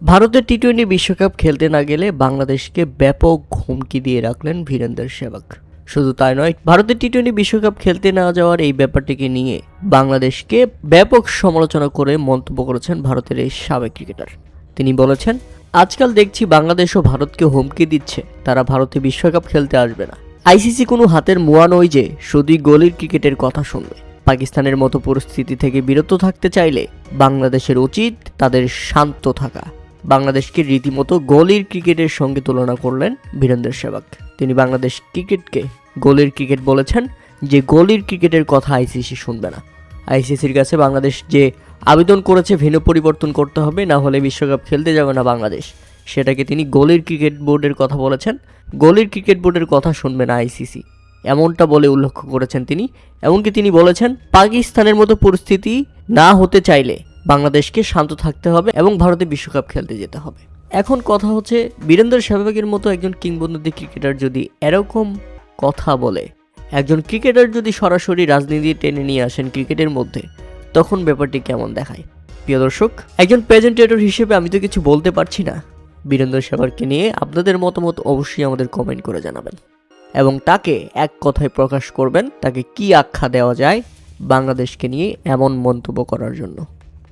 ভারতের টি-20 বিশ্বকাপ খেলতে না গেলে বাংলাদেশকে ব্যাপক হুমকি দিয়ে রাখলেন বীরেন্দর সেহবাগ। শুধু তাই নয়, ভারতের টি-20 বিশ্বকাপ খেলতে না যাওয়ার এই ব্যাপারটিকে নিয়ে বাংলাদেশকে ব্যাপক সমালোচনা করে মন্তব্য করেছেন ভারতের এই সাবেক ক্রিকেটার। তিনি বলেছেন, আজকাল দেখছি বাংলাদেশও ভারতকে হুমকি দিচ্ছে, তারা ভারতে বিশ্বকাপ খেলতে আসবে না। আইসিসি কোনো হাতের মুয়া নয় যে শুধুই গলির ক্রিকেটের কথা শুনবে। পাকিস্তানের মতো পরিস্থিতি থেকে বিরত থাকতে চাইলে বাংলাদেশের উচিত তাদের শান্ত থাকা। বাংলাদেশকে রীতিমতো গলির ক্রিকেটের সঙ্গে তুলনা করলেন বীরেন্দর সেহবাগ। তিনি বাংলাদেশ ক্রিকেটকে গলির ক্রিকেট বলেছেন, যে গলির ক্রিকেটের কথা আইসিসি শুনবে না। আইসিসির কাছে বাংলাদেশ যে আবেদন করেছে ভেন্যু পরিবর্তন করতে হবে, না হলে বিশ্বকাপ খেলতে যাবে না বাংলাদেশ, সেটাকে তিনি গলির ক্রিকেট বোর্ডের কথা বলেছেন। গলির ক্রিকেট বোর্ডের কথা শুনবে না আইসিসি, এমনটা বলে উল্লেখ করেছেন তিনি। এমনকি তিনি বলেছেন, পাকিস্তানের মতো পরিস্থিতি না হতে চাইলে বাংলাদেশকে শান্ত থাকতে হবে এবং ভারতে বিশ্বকাপ খেলতে যেতে হবে। এখন কথা হচ্ছে, বীরেন্দর সেহবাগের মতো একজন কিংবদন্তি ক্রিকেটার যদি এরকম কথা বলে, একজন ক্রিকেটার যদি সরাসরি রাজনীতি টেনে নিয়ে আসেন ক্রিকেটের মধ্যে, তখন ব্যাপারটি কেমন দেখায়? প্রিয় দর্শক, একজন প্রেজেন্টেটর হিসেবে আমি তো কিছু বলতে পারছি না। বীরেন্দর সেহবাগকে নিয়ে আপনাদের মতামত অবশ্যই আমাদের কমেন্ট করে জানাবেন এবং তাকে এক কথায় প্রকাশ করবেন, তাকে কি আখ্যা দেওয়া যায় বাংলাদেশকে নিয়ে এমন মন্তব্য করার জন্য।